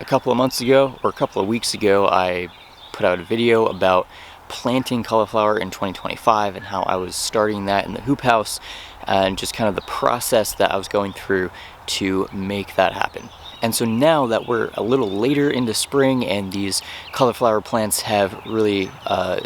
A couple of months ago, or a couple of weeks ago, I put out a video about planting cauliflower in 2025 and how I was starting that in the hoop house and just kind of the process that I was going through to make that happen. And so now that we're a little later into spring and these cauliflower plants have really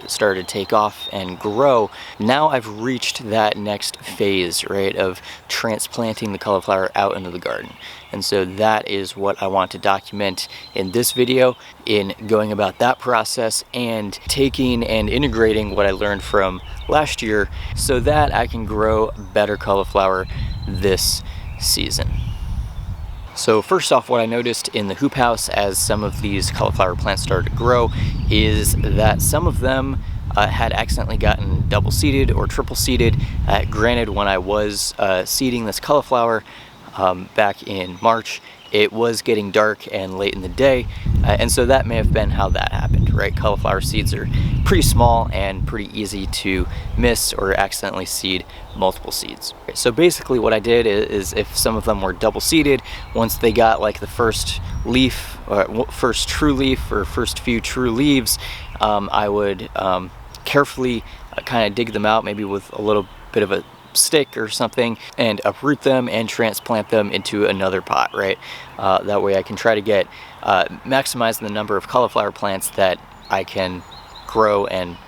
started to take off and grow, now I've reached that next phase, right, of transplanting the cauliflower out into the garden. And so that is what I want to document in this video, in going about that process and taking and integrating what I learned from last year so that I can grow better cauliflower this season. So first off, what I noticed in the hoop house as some of these cauliflower plants started to grow is that some of them had accidentally gotten double seeded or triple seeded. Granted, when I was seeding this cauliflower back in March, it was getting dark and late in the day, and so that may have been how that happened, right? Cauliflower seeds are pretty small and pretty easy to miss or accidentally seed multiple seeds. So basically what I did is if some of them were double seeded, once they got like the first leaf, or first true leaf, or first few true leaves, I would carefully kind of dig them out, maybe with a little bit of a stick or something, and uproot them and transplant them into another pot, right? That way I can try to get maximize the number of cauliflower plants that I can grow and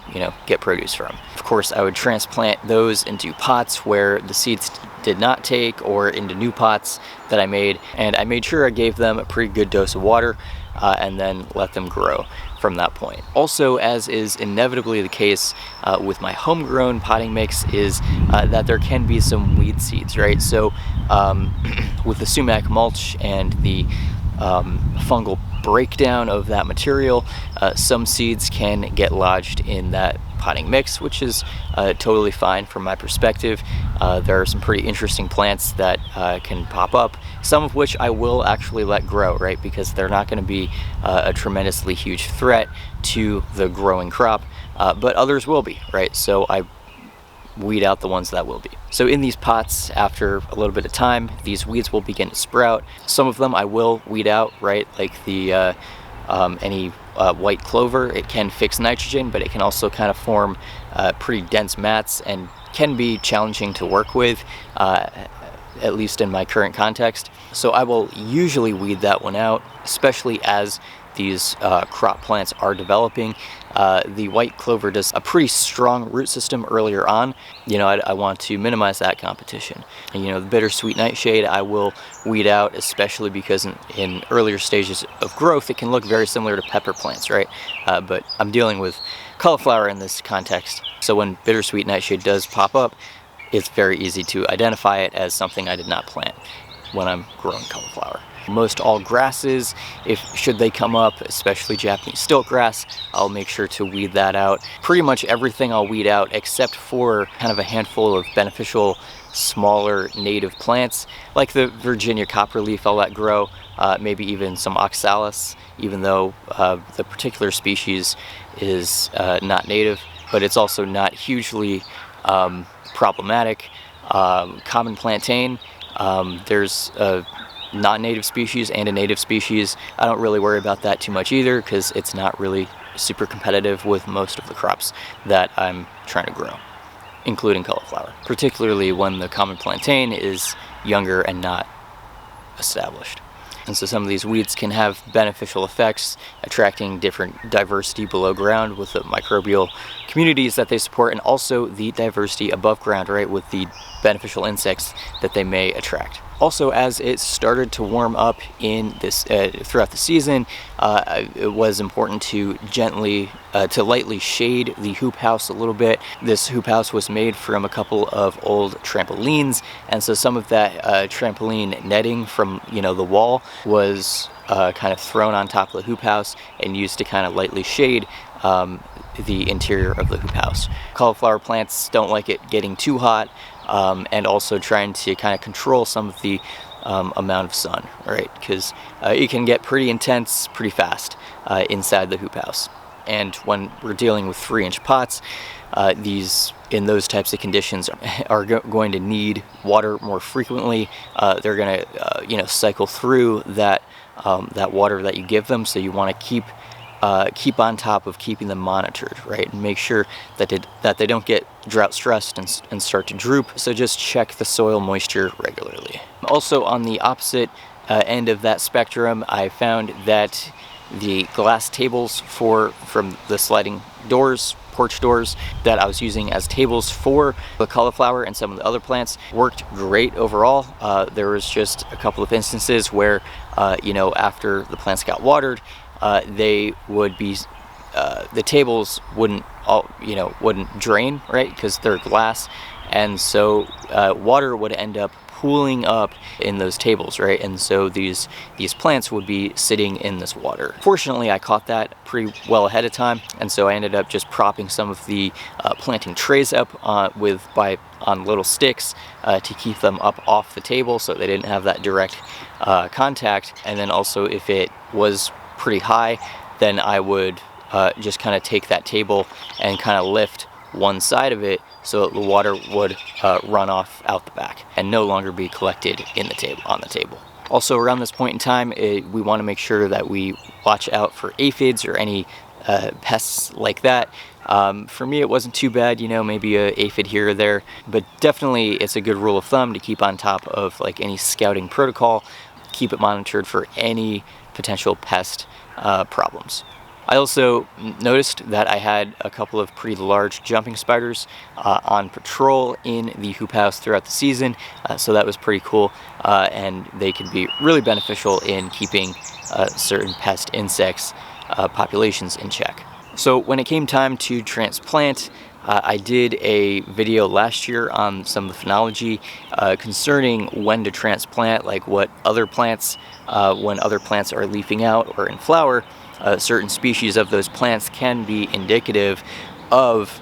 get produce from. Of course, I would transplant those into pots where the seeds did not take, or into new pots that I made, and I made sure I gave them a pretty good dose of water and then let them grow from that point. Also, as is inevitably the case with my homegrown potting mix, is that there can be some weed seeds, right? So with the sumac mulch and the fungal breakdown of that material, some seeds can get lodged in that potting mix, which is totally fine from my perspective. There are some pretty interesting plants that can pop up, some of which I will actually let grow, right, because they're not going to be a tremendously huge threat to the growing crop, but others will be, right? So I weed out the ones that will be. So in these pots, after a little bit of time, these weeds will begin to sprout. Some of them I will weed out, right, like the any white clover. It can fix nitrogen, but it can also kind of form pretty dense mats and can be challenging to work with, at least in my current context. So I will usually weed that one out, especially as these crop plants are developing. The white clover does a pretty strong root system earlier on. I want to minimize that competition. And, the bittersweet nightshade I will weed out, especially because in earlier stages of growth it can look very similar to pepper plants, right? But I'm dealing with cauliflower in this context, so when bittersweet nightshade does pop up, it's very easy to identify it as something I did not plant when I'm growing cauliflower. Most all grasses, should they come up, especially Japanese stilt grass, I'll make sure to weed that out. Pretty much everything I'll weed out except for kind of a handful of beneficial smaller native plants, like the Virginia copperleaf I'll let grow, maybe even some oxalis, even though the particular species is not native, but it's also not hugely problematic. Common plantain, there's a non-native species and a native species. I don't really worry about that too much either, because it's not really super competitive with most of the crops that I'm trying to grow, including cauliflower, particularly when the common plantain is younger and not established. And so some of these weeds can have beneficial effects, attracting different diversity below ground with the microbial communities that they support, and also the diversity above ground, right, with the beneficial insects that they may attract. Also, as it started to warm up in this throughout the season, it was important to lightly shade the hoop house a little bit. This hoop house was made from a couple of old trampolines, and so some of that trampoline netting from the wall was kind of thrown on top of the hoop house and used to kind of lightly shade the interior of the hoop house. Cauliflower plants don't like it getting too hot, and also trying to kind of control some of the amount of sun, right? Because it can get pretty intense pretty fast inside the hoop house. And when we're dealing with 3-inch pots, in those types of conditions are going to need water more frequently. They're going to cycle through that that water that you give them. So you want to keep on top of keeping them monitored, right? And make sure that they don't get drought stressed and start to droop. So just check the soil moisture regularly. Also, on the opposite end of that spectrum, I found that the glass tables from the sliding doors, porch doors that I was using as tables for the cauliflower and some of the other plants worked great overall. There was just a couple of instances where, after the plants got watered, they would be, the tables wouldn't drain, right? Because they're glass, and so water would end up pooling up in those tables, right? And so these plants would be sitting in this water. Fortunately, I caught that pretty well ahead of time, and so I ended up just propping some of the planting trays up on little sticks to keep them up off the table, so they didn't have that direct contact. And then also, if it was pretty high, then I would just kind of take that table and kind of lift one side of it so that the water would run off out the back and no longer be collected on the table. Also, around this point in time, we want to make sure that we watch out for aphids or any pests like that. For me, it wasn't too bad, maybe a aphid here or there, but definitely it's a good rule of thumb to keep on top of like any scouting protocol, keep it monitored for any potential pest problems. I also noticed that I had a couple of pretty large jumping spiders on patrol in the hoop house throughout the season, so that was pretty cool, and they can be really beneficial in keeping certain pest insects populations in check. So when it came time to transplant, I did a video last year on some of the phenology concerning when to transplant, like what other plants, when other plants are leafing out or in flower, certain species of those plants can be indicative of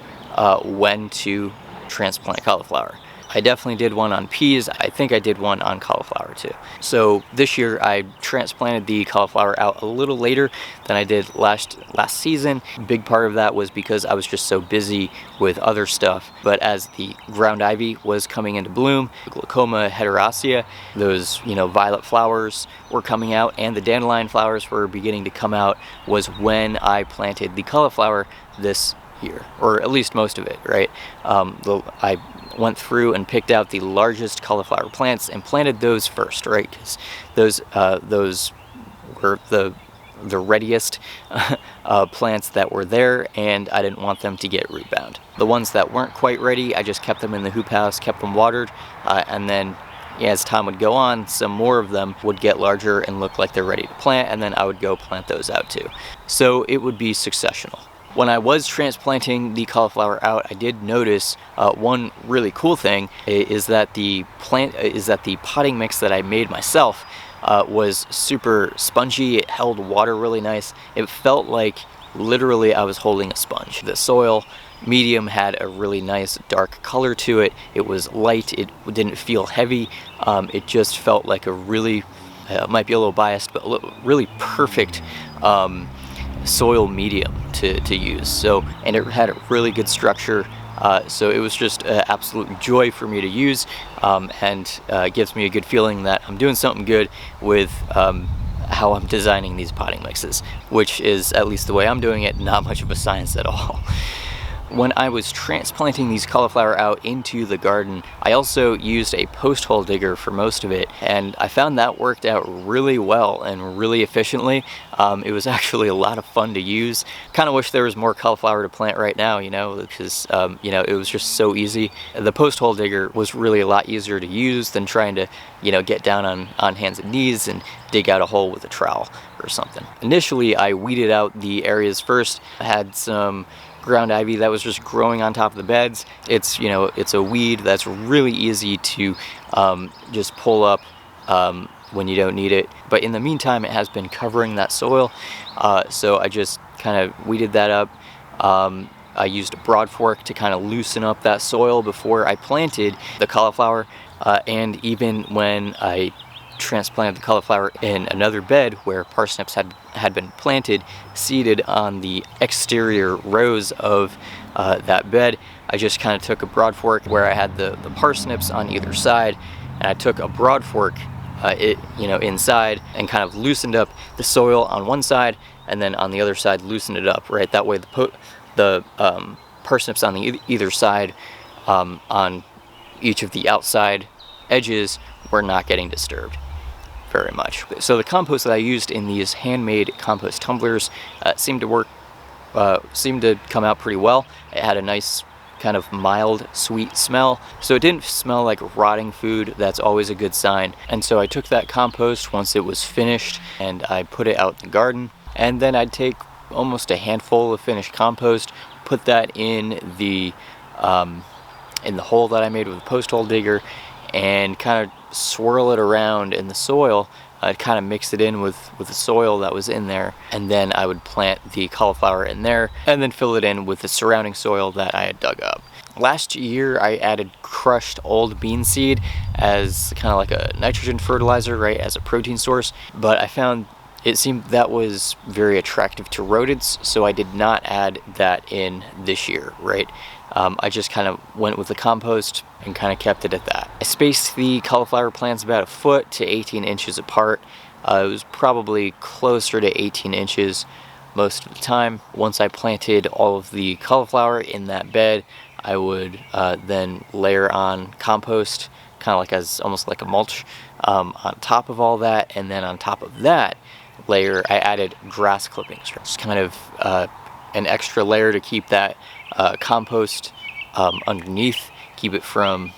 when to transplant cauliflower. I definitely did one on peas. I think I did one on cauliflower too. So this year I transplanted the cauliflower out a little later than I did last season. Big part of that was because I was just so busy with other stuff. But as the ground ivy was coming into bloom, glaucoma heteracea, those violet flowers were coming out, and the dandelion flowers were beginning to come out, was when I planted the cauliflower this year, or at least most of it, right? I went through and picked out the largest cauliflower plants and planted those first, right? Because those were the readiest plants that were there, and I didn't want them to get root bound. The ones that weren't quite ready, I just kept them in the hoop house, kept them watered, and then as time would go on, some more of them would get larger and look like they're ready to plant, and then I would go plant those out too. So it would be successional. When I was transplanting the cauliflower out, I did notice one really cool thing is that the potting mix that I made myself was super spongy. It held water really nice. It felt like literally I was holding a sponge. The soil medium had a really nice dark color to it. It was light. It didn't feel heavy. It just felt like a really, might be a little biased, but really perfect soil medium to use. So, and it had a really good structure, so it was just an absolute joy for me to use, and gives me a good feeling that I'm doing something good with how I'm designing these potting mixes, which is, at least the way I'm doing it, not much of a science at all. When I was transplanting these cauliflower out into the garden, I also used a post hole digger for most of it, and I found that worked out really well and really efficiently. It was actually a lot of fun to use. Kind of wish there was more cauliflower to plant right now, because it was just so easy. The post hole digger was really a lot easier to use than trying to get down on hands and knees and dig out a hole with a trowel or something. Initially, I weeded out the areas first. I had some ground ivy that was just growing on top of the beds. It's a weed that's really easy to just pull up when you don't need it, but in the meantime it has been covering that soil, so I just kind of weeded that up. I used a broad fork to kind of loosen up that soil before I planted the cauliflower, and even when I transplanted the cauliflower in another bed where parsnips had been planted, seeded on the exterior rows of that bed, I just kind of took a broad fork where I had the parsnips on either side, and I took a broad fork inside, and kind of loosened up the soil on one side, and then on the other side loosened it up, right? That way the parsnips on the either side, on each of the outside edges, were not getting disturbed very much. So the compost that I used in these handmade compost tumblers seemed to come out pretty well. It had a nice kind of mild sweet smell, so it didn't smell like rotting food. That's always a good sign. And so I took that compost once it was finished and I put it out in the garden, and then I'd take almost a handful of finished compost, put that in the hole that I made with a post hole digger, and kind of swirl it around in the soil. I'd kind of mix it in with the soil that was in there, and then I would plant the cauliflower in there and then fill it in with the surrounding soil that I had dug up. Last year I added crushed old bean seed as kind of like a nitrogen fertilizer, right, as a protein source, but I found it seemed that was very attractive to rodents, so I did not add that in this year, right? I just kind of went with the compost and kind of kept it at that. I spaced the cauliflower plants about 1 foot to 18 inches apart. It was probably closer to 18 inches most of the time. Once I planted all of the cauliflower in that bed, I would then layer on compost, kind of like as almost like a mulch, on top of all that, and then on top of that layer I added grass clippings, just kind of an extra layer to keep that compost underneath, keep it from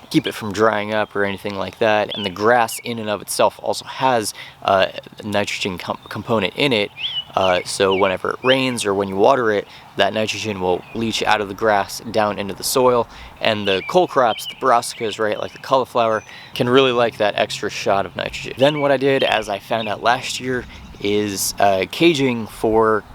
drying up or anything like that. And the grass in and of itself also has a nitrogen component in it, so whenever it rains or when you water it, that nitrogen will leach out of the grass down into the soil, and the cole crops, the brassicas, right, like the cauliflower, can really like that extra shot of nitrogen. Then what I did, as I found out last year, is caging for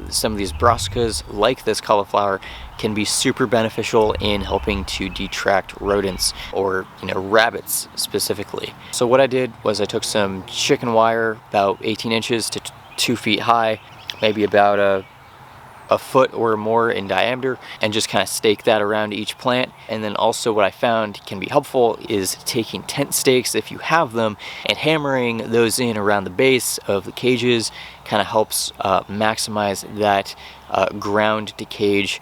some of these brassicas, like this cauliflower, can be super beneficial in helping to detract rodents, or rabbits specifically. So what I did was I took some chicken wire about 18 inches to 2 feet high, maybe about a foot or more in diameter, and just kind of stake that around each plant. And then also what I found can be helpful is taking tent stakes, if you have them, and hammering those in around the base of the cages. Kind of helps maximize that ground to cage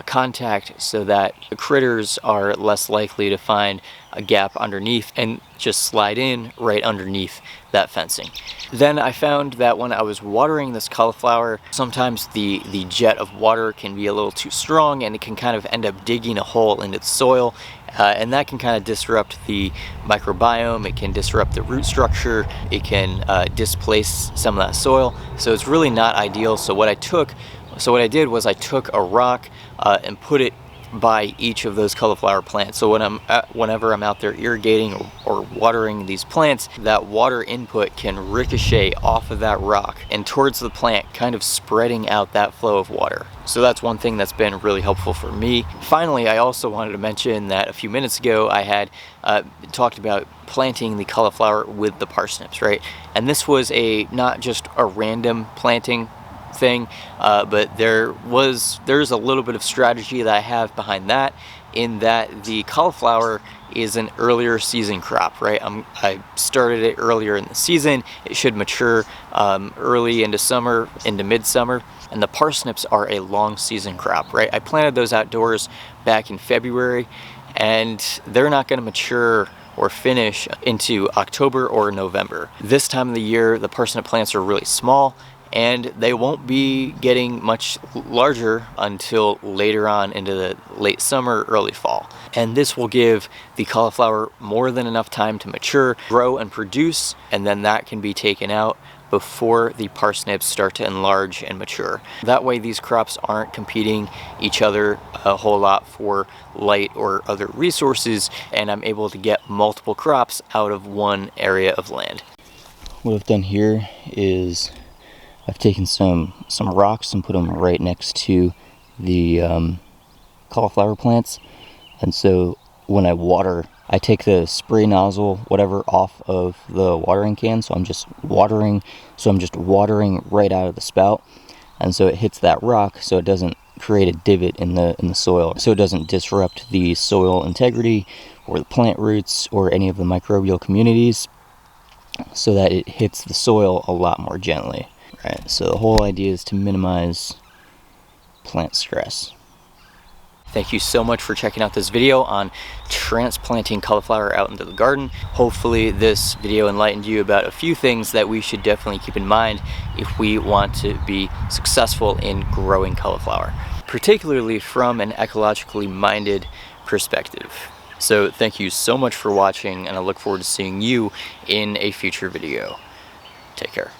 contact, so that the critters are less likely to find a gap underneath and just slide in right underneath that fencing. Then I found that when I was watering this cauliflower, sometimes the jet of water can be a little too strong, and it can kind of end up digging a hole into the soil, and that can kind of disrupt the microbiome. It can disrupt the root structure. It can displace some of that soil, so it's really not ideal. So what I did was I took a rock and put it by each of those cauliflower plants. So whenever I'm out there irrigating or watering these plants, that water input can ricochet off of that rock and towards the plant, kind of spreading out that flow of water. So that's one thing that's been really helpful for me. Finally, I also wanted to mention that a few minutes ago I had talked about planting the cauliflower with the parsnips, right? And this was not just a random planting thing, but there's a little bit of strategy that I have behind that, in that the cauliflower is an earlier season crop, right? I started it earlier in the season. It should mature early into summer, into midsummer, and the parsnips are a long season crop, right? I planted those outdoors back in February, and they're not going to mature or finish into October or November. This time of the year, the parsnip plants are really small, and they won't be getting much larger until later on into the late summer, early fall. And this will give the cauliflower more than enough time to mature, grow, and produce, and then that can be taken out before the parsnips start to enlarge and mature. That way these crops aren't competing each other a whole lot for light or other resources, and I'm able to get multiple crops out of one area of land. What I've done here is I've taken some rocks and put them right next to the cauliflower plants, and so when I water, I take the spray nozzle, whatever, off of the watering can, so I'm just watering right out of the spout, and so it hits that rock, so it doesn't create a divot in the soil, so it doesn't disrupt the soil integrity or the plant roots or any of the microbial communities. so that it hits the soil a lot more gently. Right, so the whole idea is to minimize plant stress. Thank you so much for checking out this video on transplanting cauliflower out into the garden. Hopefully this video enlightened you about a few things that we should definitely keep in mind if we want to be successful in growing cauliflower, particularly from an ecologically minded perspective. So thank you so much for watching, and I look forward to seeing you in a future video. Take care.